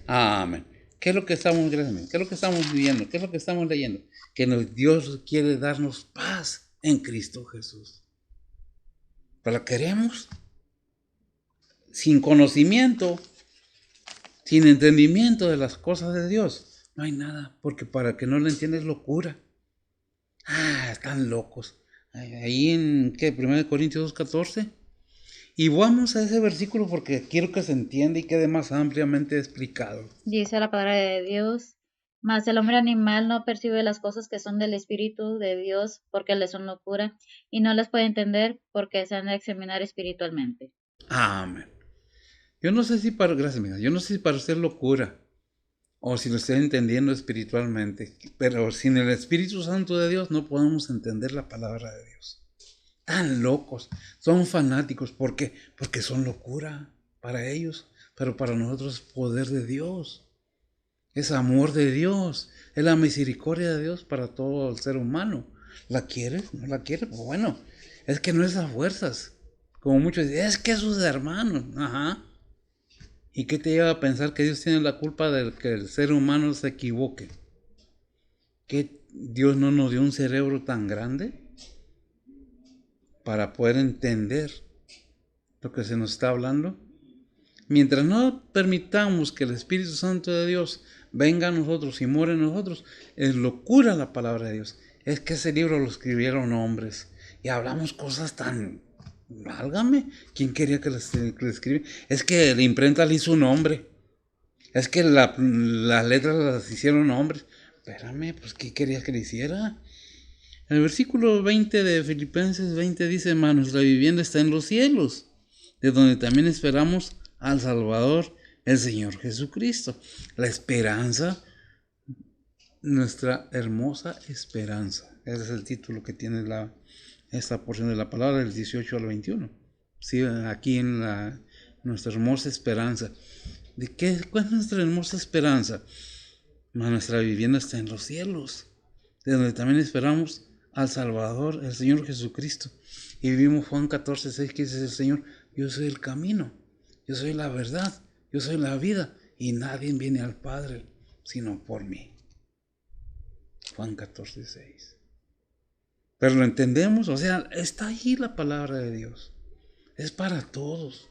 Amén. ¿Qué es lo que estamos, gracias, qué es lo que estamos viviendo? ¿Qué es lo que estamos leyendo? Que Dios quiere darnos paz en Cristo Jesús. Pero la queremos sin conocimiento, sin entendimiento de las cosas de Dios. No hay nada, porque para que no lo entiendas es locura. Están locos. Ahí en, ¿qué? 1 Corintios 2:14. Y vamos a ese versículo porque quiero que se entienda y quede más ampliamente explicado. Dice la palabra de Dios, mas el hombre animal no percibe las cosas que son del Espíritu de Dios porque le son locura y no las puede entender porque se han de examinar espiritualmente. Amén. Yo no sé si para, gracias, amiga, yo no sé si para usted es locura o si lo estoy entendiendo espiritualmente, pero sin el Espíritu Santo de Dios no podemos entender la palabra de Dios. Tan locos, son fanáticos, ¿por qué? Porque son locura para ellos, pero para nosotros es poder de Dios, es amor de Dios, es la misericordia de Dios para todo el ser humano. ¿La quieres? ¿No la quieres? Pues bueno, es que no es a fuerzas, como muchos dicen, es que es sus hermanos, ajá. ¿Y qué te lleva a pensar que Dios tiene la culpa de que el ser humano se equivoque? ¿Que Dios no nos dio un cerebro tan grande para poder entender lo que se nos está hablando? Mientras no permitamos que el Espíritu Santo de Dios venga a nosotros y muera en nosotros, es locura la palabra de Dios. Es que ese libro lo escribieron hombres y hablamos cosas tan... Válgame, ¿quién quería que lo escribiera? Es que la imprenta le hizo un hombre. Es que las letras las hicieron hombres. Espérame, pues ¿qué querías que le hiciera? El versículo 20 de Filipenses 20 dice, mas nuestra vivienda está en los cielos, de donde también esperamos al Salvador, el Señor Jesucristo. La esperanza, nuestra hermosa esperanza. Ese es el título que tiene esta porción de la palabra, del 18 al 21. Sí, aquí en nuestra hermosa esperanza. ¿De qué? ¿Cuál es nuestra hermosa esperanza? Nuestra vivienda está en los cielos, de donde también esperamos al Salvador, el Señor Jesucristo. Y vivimos Juan 14:6, que dice el Señor, yo soy el camino, yo soy la verdad, yo soy la vida, y nadie viene al Padre sino por mí. Juan 14:6. Pero lo entendemos, o sea, está ahí la palabra de Dios. Es para todos.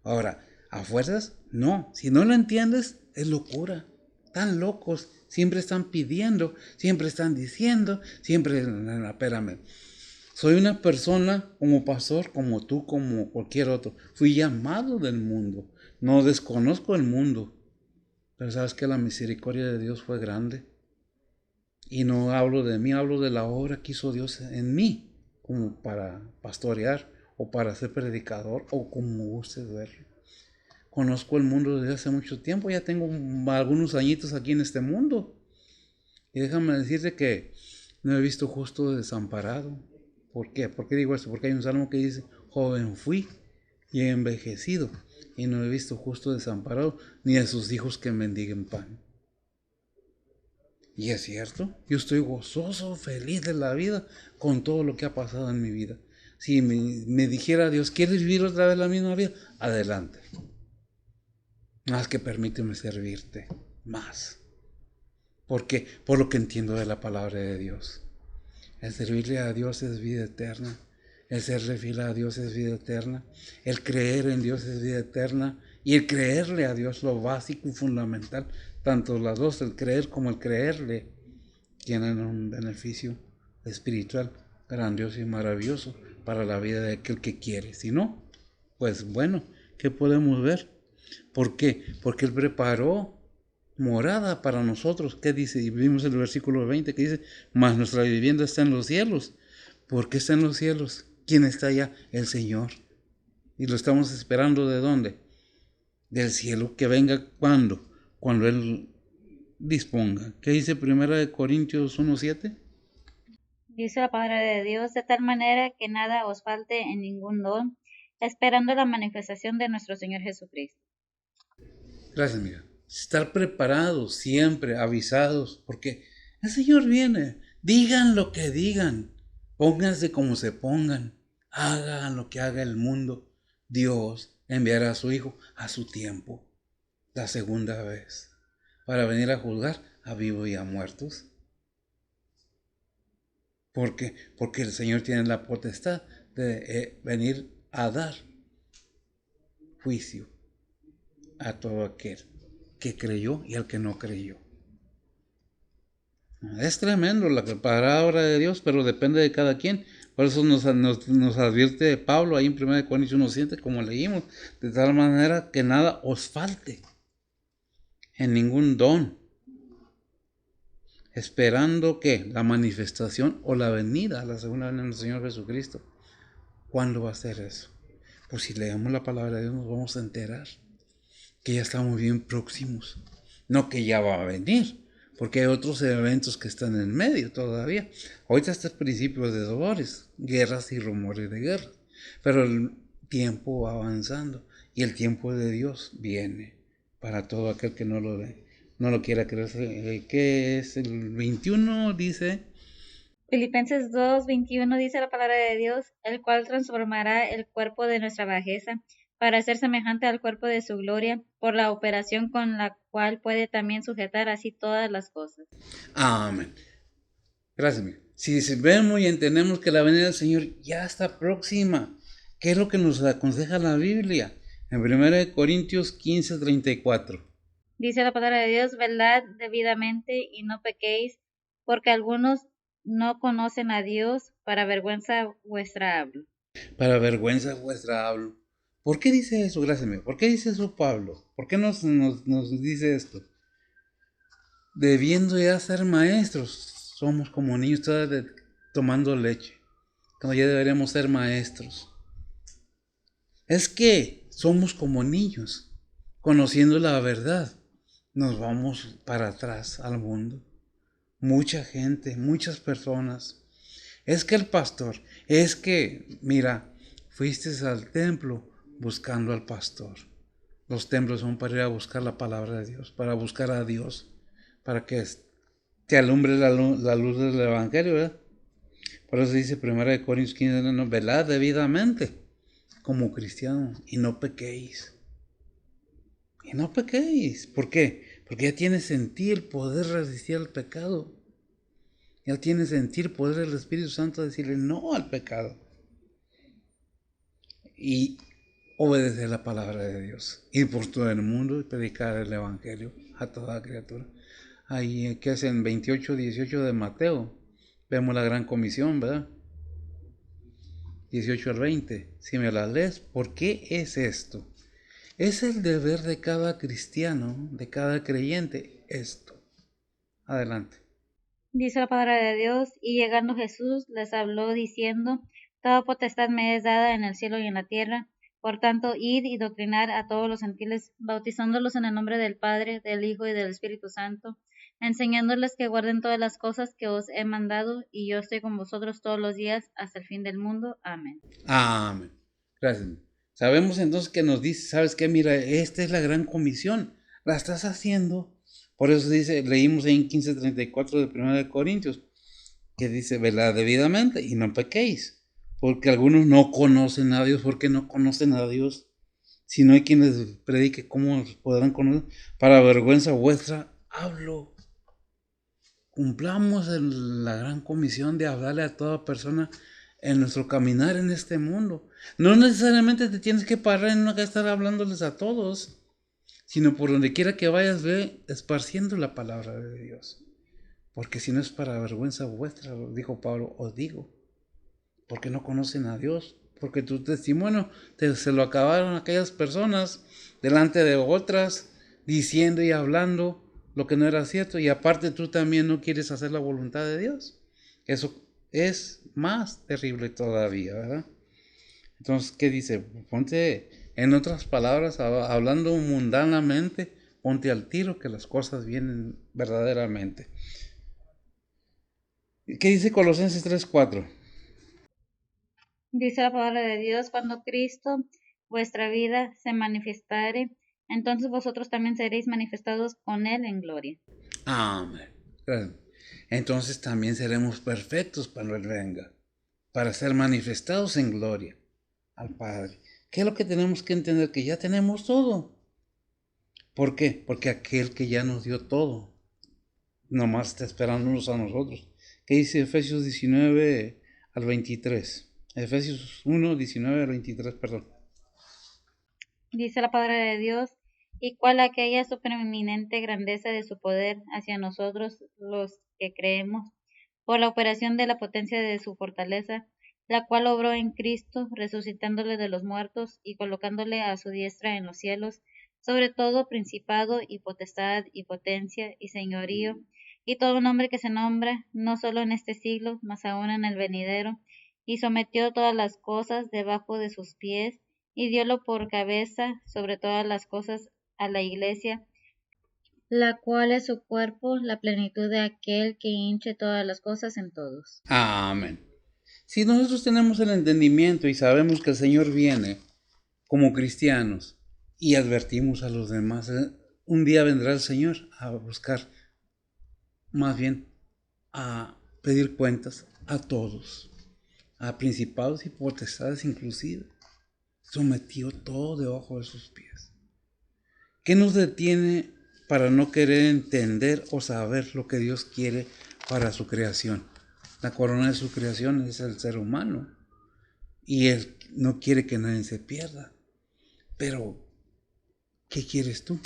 Ahora, ¿a fuerzas? No. Si no lo entiendes, es locura. Están locos. Siempre están pidiendo, siempre están diciendo, siempre... Espérame. Soy una persona como pastor, como tú, como cualquier otro. Fui llamado del mundo. No desconozco el mundo. Pero sabes que la misericordia de Dios fue grande. Y no hablo de mí, hablo de la obra que hizo Dios en mí, como para pastorear o para ser predicador o como guste verlo. Conozco el mundo desde hace mucho tiempo, ya tengo algunos añitos aquí en este mundo. Y déjame decirte que no he visto justo desamparado. ¿Por qué? ¿Por qué digo esto? Porque hay un salmo que dice, joven fui y he envejecido, y no he visto justo desamparado, ni a sus hijos que mendiguen pan. Y es cierto, yo estoy gozoso, feliz de la vida con todo lo que ha pasado en mi vida. Si me dijera Dios, ¿quieres vivir otra vez la misma vida? Adelante. Más que permíteme servirte más. ¿Por qué? Por lo que entiendo de la palabra de Dios. El servirle a Dios es vida eterna. El serle fiel a Dios es vida eterna. El creer en Dios es vida eterna. Y el creerle a Dios, lo básico y fundamental, tanto las dos, el creer como el creerle, tienen un beneficio espiritual grandioso y maravilloso para la vida de aquel que quiere. Si no, pues bueno, ¿qué podemos ver? ¿Por qué? Porque Él preparó morada para nosotros. ¿Qué dice? Y vimos el versículo 20 que dice, mas nuestra vivienda está en los cielos. ¿Por qué está en los cielos? ¿Quién está allá? El Señor. Y lo estamos esperando ¿de dónde? Del cielo, que venga cuando Él disponga. ¿Qué dice 1 Corintios 1:7? Dice la palabra de Dios, de tal manera que nada os falte en ningún don, esperando la manifestación de nuestro Señor Jesucristo. Gracias, amiga. Estar preparados siempre, avisados, porque el Señor viene. Digan lo que digan, pónganse como se pongan, hagan lo que haga el mundo. Dios enviará a su Hijo a su tiempo, la segunda vez, para venir a juzgar a vivos y a muertos. ¿Por qué? Porque el Señor tiene la potestad de venir a dar juicio a todo aquel que creyó y al que no creyó. Es tremendo la palabra de Dios, pero depende de cada quien. Por eso nos advierte Pablo ahí en 1 Corintios 1:7, como leímos, de tal manera que nada os falte en ningún don, esperando que la manifestación o la venida, la segunda venida del Señor Jesucristo. ¿Cuándo va a ser eso? Pues si leemos la palabra de Dios nos vamos a enterar que ya estamos bien próximos. No que ya va a venir, porque hay otros eventos que están en medio todavía. Ahorita está el principio de dolores, guerras y rumores de guerra. Pero el tiempo va avanzando y el tiempo de Dios viene para todo aquel que no lo quiera creer. ¿Qué es el 21? Dice... Filipenses 2:21 dice la palabra de Dios, el cual transformará el cuerpo de nuestra bajeza para ser semejante al cuerpo de su gloria, por la operación con la cual puede también sujetar así todas las cosas. Amén. Gracias, amigo. Si vemos y entendemos que la venida del Señor ya está próxima, ¿qué es lo que nos aconseja la Biblia? En 1 Corintios 15:34. Dice la palabra de Dios, velad debidamente y no pequéis, porque algunos no conocen a Dios, para vergüenza vuestra hablo. Para vergüenza vuestra hablo. ¿Por qué dice eso? Gracias, amigo. ¿Por qué dice eso Pablo? ¿Por qué nos dice esto? Debiendo ya ser maestros, somos como niños todavía tomando leche, cuando ya deberíamos ser maestros. Es que somos como niños, conociendo la verdad, nos vamos para atrás al mundo. Mucha gente, muchas personas. Es que el pastor, mira, fuiste al templo buscando al pastor. Los templos son para ir a buscar la palabra de Dios, para buscar a Dios, para que te alumbre la luz del Evangelio, ¿verdad? Por eso dice 1 Corintios 15, no, velad debidamente como cristiano y no pequéis. Y no pequéis. ¿Por qué? Porque ya tienes en ti el poder resistir al pecado. Ya tienes en ti el poder del Espíritu Santo de decirle no al pecado. Y obedecer la palabra de Dios. Ir por todo el mundo y predicar el Evangelio a toda criatura. Ahí que es en 28-18 de Mateo. Vemos la gran comisión, ¿verdad? 18 al 20. Si me las lees, ¿por qué es esto? Es el deber de cada cristiano, de cada creyente, esto. Adelante. Dice la palabra de Dios, y llegando Jesús les habló diciendo, toda potestad me es dada en el cielo y en la tierra. Por tanto, id y doctrinar a todos los gentiles, bautizándolos en el nombre del Padre, del Hijo y del Espíritu Santo, enseñándoles que guarden todas las cosas que os he mandado, y yo estoy con vosotros todos los días hasta el fin del mundo. Amén. Amén. Gracias. Sabemos entonces que nos dice, ¿sabes qué? Mira, esta es la gran comisión. La estás haciendo. Por eso dice, leímos en 15:34 de 1 Corintios, que dice, velad debidamente y no pequéis. Porque algunos no conocen a Dios. ¿Por qué no conocen a Dios? Si no hay quien les predique, ¿cómo podrán conocer? Para vergüenza vuestra hablo. cumplamos la gran comisión de hablarle a toda persona en nuestro caminar en este mundo. No necesariamente te tienes que parar en una casa estar hablándoles a todos, sino por donde quiera que vayas, ve esparciendo la palabra de Dios. Porque si no es para vergüenza vuestra, dijo Pablo, os digo, porque no conocen a Dios, porque tu testimonio se lo acabaron aquellas personas delante de otras, diciendo y hablando lo que no era cierto, y aparte tú también no quieres hacer la voluntad de Dios. Eso es más terrible todavía, ¿verdad? Entonces, ¿qué dice? Ponte, en otras palabras, hablando mundanamente, ponte al tiro que las cosas vienen verdaderamente. ¿Qué dice Colosenses 3:4? Dice la palabra de Dios, cuando Cristo, vuestra vida, se manifestare, entonces vosotros también seréis manifestados con Él en gloria. Amén. Entonces también seremos perfectos cuando Él venga, para ser manifestados en gloria al Padre. ¿Qué es lo que tenemos que entender? Que ya tenemos todo. ¿Por qué? Porque aquel que ya nos dio todo, nomás está esperándonos a nosotros. ¿Qué dice Efesios 19 al 23? Efesios 1, 19 al 23, perdón. Dice la palabra de Dios, y cuál aquella supereminente grandeza de su poder hacia nosotros los que creemos, por la operación de la potencia de su fortaleza, la cual obró en Cristo, resucitándole de los muertos y colocándole a su diestra en los cielos, sobre todo principado y potestad y potencia y señorío, y todo nombre que se nombra, no solo en este siglo, mas aún en el venidero, y sometió todas las cosas debajo de sus pies, y diólo por cabeza sobre todas las cosas a la Iglesia, la cual es su cuerpo, la plenitud de aquel que hinche todas las cosas en todos. Amén. Si nosotros tenemos el entendimiento y sabemos que el Señor viene como cristianos y advertimos a los demás, un día vendrá el Señor a buscar, más bien a pedir cuentas a todos, a principados y potestades inclusive. Sometió todo debajo de sus pies. ¿Qué nos detiene para no querer entender o saber lo que Dios quiere para su creación? La corona de su creación es el ser humano y Él no quiere que nadie se pierda. Pero, ¿qué quieres tú?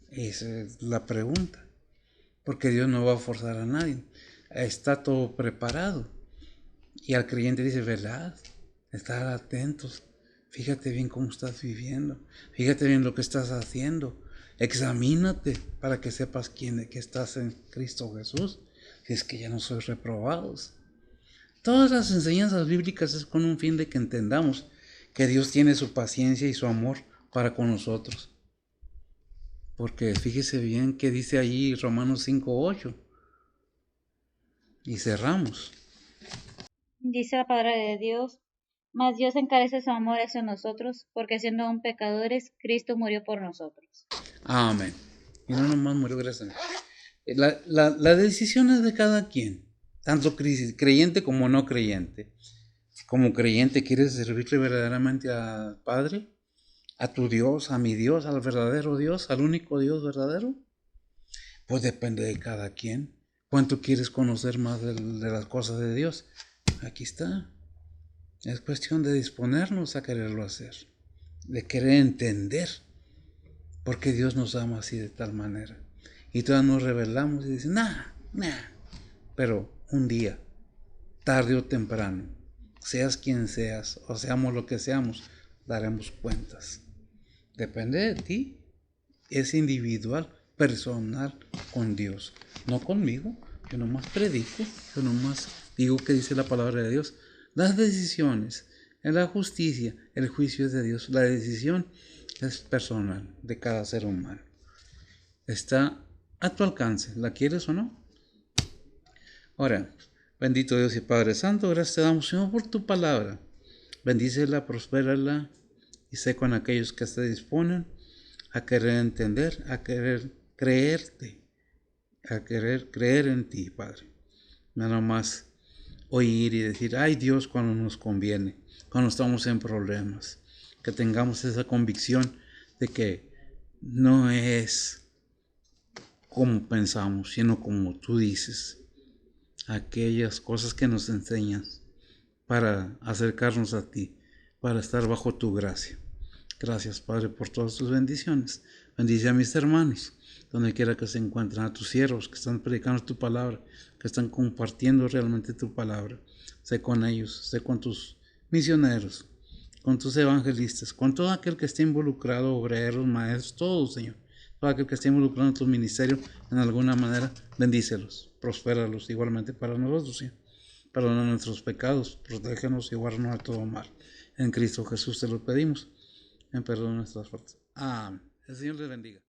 Esa es la pregunta. Porque Dios no va a forzar a nadie. Está todo preparado. Y al creyente dice, ¿verdad? Estar atentos. Fíjate bien cómo estás viviendo. Fíjate bien lo que estás haciendo. Examínate para que sepas que estás en Cristo Jesús. Si es que ya no sois reprobados. Todas las enseñanzas bíblicas es con un fin de que entendamos que Dios tiene su paciencia y su amor para con nosotros. Porque fíjese bien que dice allí Romanos 5:8. Y cerramos. Dice la palabra de Dios, mas Dios encarece su amor hacia nosotros, porque siendo aún pecadores, Cristo murió por nosotros. Amén. Y no nomás murió gracias a Dios. La decisión es de cada quien, tanto creyente como no creyente. Como creyente, ¿quieres servirle verdaderamente al Padre? ¿A tu Dios, a mi Dios, al verdadero Dios, al único Dios verdadero? Pues depende de cada quien. ¿Cuánto quieres conocer más de las cosas de Dios? Aquí está. Es cuestión de disponernos a quererlo hacer, de querer entender por qué Dios nos ama así de tal manera. Y todas nos rebelamos y dicen, nah. Pero un día, tarde o temprano, seas quien seas o seamos lo que seamos, daremos cuentas. Depende de ti. Es individual, personal con Dios, no conmigo. Yo nomás predico, yo nomás digo que dice la palabra de Dios. Las decisiones, en la justicia, el juicio es de Dios. La decisión es personal de cada ser humano. Está a tu alcance, ¿la quieres o no? Ahora, bendito Dios y Padre Santo, gracias te damos, Señor, por tu palabra. Bendícela, prospérala y sé con aquellos que se disponen a querer entender, a querer creerte, a querer creer en ti, Padre. No nomás oír y decir, ay Dios, cuando nos conviene, cuando estamos en problemas. Que tengamos esa convicción de que no es como pensamos, sino como tú dices, aquellas cosas que nos enseñas para acercarnos a ti, para estar bajo tu gracia. Gracias, Padre, por todas tus bendiciones. Bendice a mis hermanos, donde quiera que se encuentren, a tus siervos que están predicando tu palabra, que están compartiendo realmente tu palabra. Sé con ellos, sé con tus misioneros, con tus evangelistas, con todo aquel que esté involucrado, obreros, maestros, todos, Señor. Todo aquel que esté involucrado en tu ministerio en alguna manera, bendícelos, prospéralos igualmente para nosotros, Señor. Perdona nuestros pecados, protégenos y guárdanos de todo mal. En Cristo Jesús te lo pedimos. En perdón de nuestras faltas. Amén. El Señor les bendiga.